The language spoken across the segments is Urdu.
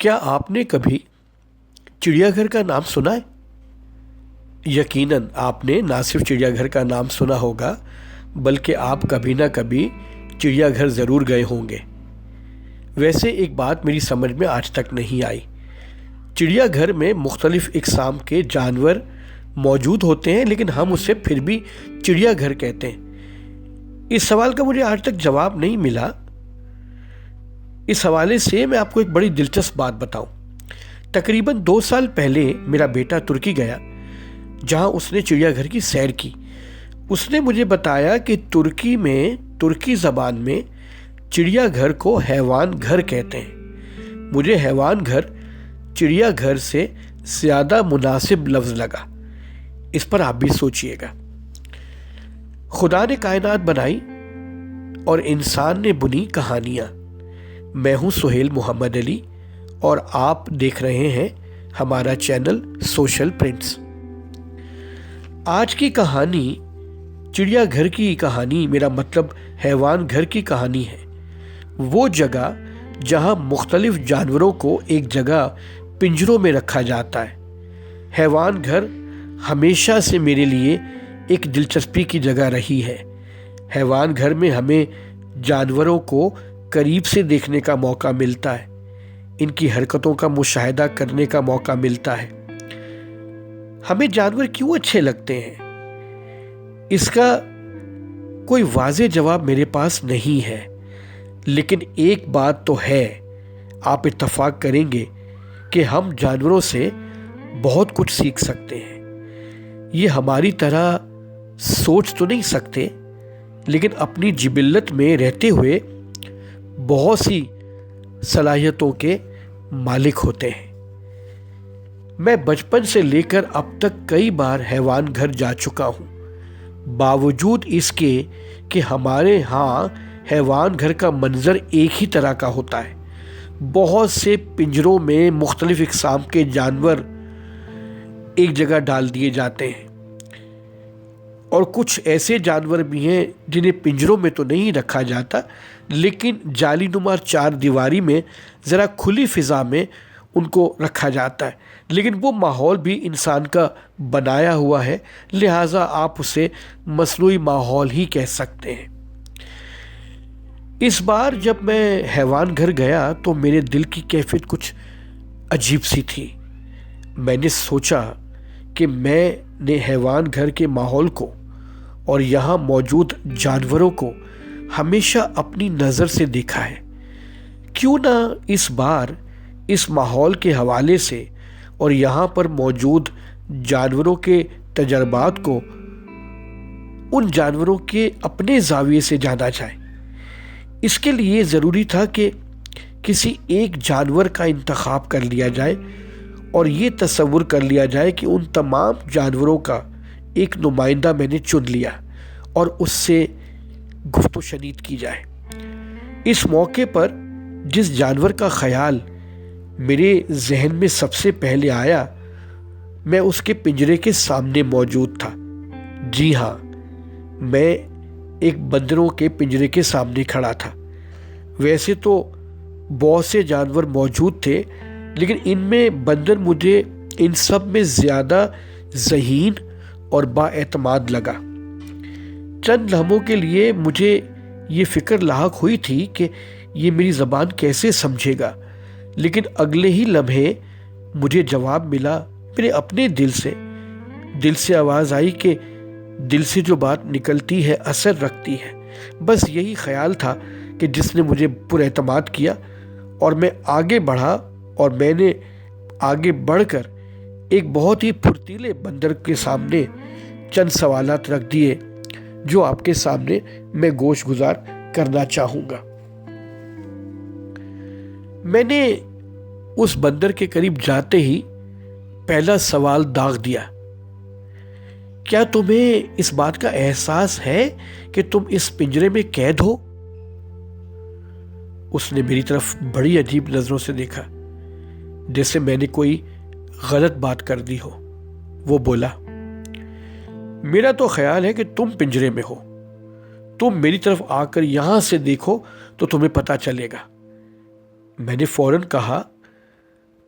کیا آپ نے کبھی چڑیا گھر کا نام سنا ہے؟ یقیناً آپ نے نہ صرف چڑیا گھر کا نام سنا ہوگا بلکہ آپ کبھی نہ کبھی چڑیا گھر ضرور گئے ہوں گے۔ ویسے ایک بات میری سمجھ میں آج تک نہیں آئی، چڑیا گھر میں مختلف اقسام کے جانور موجود ہوتے ہیں لیکن ہم اسے پھر بھی چڑیا گھر کہتے ہیں۔ اس سوال کا مجھے آج تک جواب نہیں ملا۔ اس حوالے سے میں آپ کو ایک بڑی دلچسپ بات بتاؤں۔ تقریباً 2 سال پہلے میرا بیٹا ترکی گیا جہاں اس نے چڑیا گھر کی سیر کی۔ اس نے مجھے بتایا کہ ترکی زبان میں چڑیا گھر کو حیوان گھر کہتے ہیں۔ مجھے حیوان گھر چڑیا گھر سے زیادہ مناسب لفظ لگا۔ اس پر آپ بھی سوچئے گا۔ خدا نے کائنات بنائی اور انسان نے بنی کہانیاں۔ میں ہوں سہیل محمد علی اور آپ دیکھ رہے ہیں ہمارا چینل سوشل پرنٹس۔ آج کی کہانی چڑیا گھر کی کہانی، میرا مطلب حیوان گھر کی کہانی ہے۔ وہ جگہ جہاں مختلف جانوروں کو ایک جگہ پنجروں میں رکھا جاتا ہے۔ حیوان گھر ہمیشہ سے میرے لیے ایک دلچسپی کی جگہ رہی ہے۔ حیوان گھر میں ہمیں جانوروں کو قریب سے دیکھنے کا موقع ملتا ہے، ان کی حرکتوں کا مشاہدہ کرنے کا موقع ملتا ہے۔ ہمیں جانور کیوں اچھے لگتے ہیں؟ اس کا کوئی واضح جواب میرے پاس نہیں ہے، لیکن ایک بات تو ہے، آپ اتفاق کریں گے کہ ہم جانوروں سے بہت کچھ سیکھ سکتے ہیں۔ یہ ہماری طرح سوچ تو نہیں سکتے، لیکن اپنی جبلت میں رہتے ہوئے بہت سی صلاحیتوں کے مالک ہوتے ہیں۔ میں بچپن سے لے کر اب تک کئی بار حیوان گھر جا چکا ہوں، باوجود اس کے کہ ہمارے ہاں حیوان گھر کا منظر ایک ہی طرح کا ہوتا ہے۔ بہت سے پنجروں میں مختلف اقسام کے جانور ایک جگہ ڈال دیے جاتے ہیں، اور کچھ ایسے جانور بھی ہیں جنہیں پنجروں میں تو نہیں رکھا جاتا لیکن جالی نما 4 دیواری میں ذرا کھلی فضا میں ان کو رکھا جاتا ہے، لیکن وہ ماحول بھی انسان کا بنایا ہوا ہے، لہٰذا آپ اسے مصنوعی ماحول ہی کہہ سکتے ہیں۔ اس بار جب میں حیوان گھر گیا تو میرے دل کی کیفیت کچھ عجیب سی تھی۔ میں نے سوچا کہ میں نے حیوان گھر کے ماحول کو اور یہاں موجود جانوروں کو ہمیشہ اپنی نظر سے دیکھا ہے، کیوں نہ اس بار اس ماحول کے حوالے سے اور یہاں پر موجود جانوروں کے تجربات کو ان جانوروں کے اپنے زاویے سے جانا جائے۔ اس کے لیے ضروری تھا کہ کسی ایک جانور کا انتخاب کر لیا جائے اور یہ تصور کر لیا جائے کہ ان تمام جانوروں کا ایک نمائندہ میں نے چن لیا اور اس سے گفت و شنید کی جائے۔ اس موقع پر جس جانور کا خیال میرے ذہن میں سب سے پہلے آیا، میں اس کے پنجرے کے سامنے موجود تھا۔ جی ہاں، میں ایک بندروں کے پنجرے کے سامنے کھڑا تھا۔ ویسے تو بہت سے جانور موجود تھے لیکن ان میں بندر مجھے ان سب میں زیادہ ذہین اور با اعتماد لگا۔ چند لمحوں کے لیے مجھے یہ فکر لاحق ہوئی تھی کہ یہ میری زبان کیسے سمجھے گا، لیکن اگلے ہی لمحے مجھے جواب ملا میرے اپنے دل سے آواز آئی کہ دل سے جو بات نکلتی ہے اثر رکھتی ہے۔ بس یہی خیال تھا کہ جس نے مجھے پر اعتماد کیا، اور میں آگے بڑھا اور میں نے آگے بڑھ کر ایک بہت ہی پھرتیلے بندر کے سامنے چند سوالات رکھ دیے جو آپ کے سامنے میں گوش گزار کرنا چاہوں گا۔ میں نے اس بندر کے قریب جاتے ہی پہلا سوال داغ دیا، کیا تمہیں اس بات کا احساس ہے کہ تم اس پنجرے میں قید ہو؟ اس نے میری طرف بڑی عجیب نظروں سے دیکھا، جیسے میں نے کوئی غلط بات کر دی ہو۔ وہ بولا، میرا تو خیال ہے کہ تم پنجرے میں ہو، تم میری طرف آ کر یہاں سے دیکھو تو تمہیں پتہ چلے گا۔ میں نے فوراً کہا،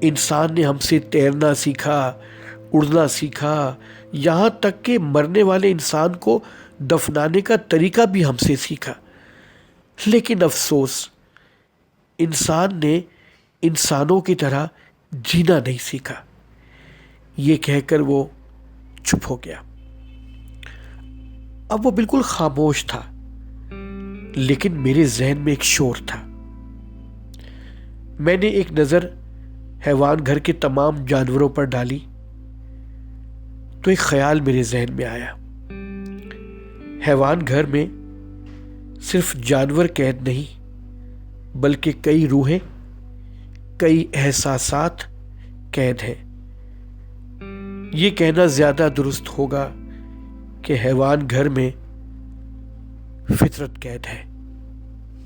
انسان نے ہم سے تیرنا سیکھا، اڑنا سیکھا، یہاں تک کہ مرنے والے انسان کو دفنانے کا طریقہ بھی ہم سے سیکھا۔ لیکن افسوس، انسان نے انسانوں کی طرح جینا نہیں سیکھا۔ یہ کہہ کر وہ چپ ہو گیا۔ اب وہ بالکل خاموش تھا، لیکن میرے ذہن میں ایک شور تھا۔ میں نے ایک نظر حیوان گھر کے تمام جانوروں پر ڈالی تو ایک خیال میرے ذہن میں آیا۔ حیوان گھر میں صرف جانور قید نہیں، بلکہ کئی روحیں، کئی احساسات قید ہیں۔ یہ کہنا زیادہ درست ہوگا کہ حیوان گھر میں فطرت قید ہے۔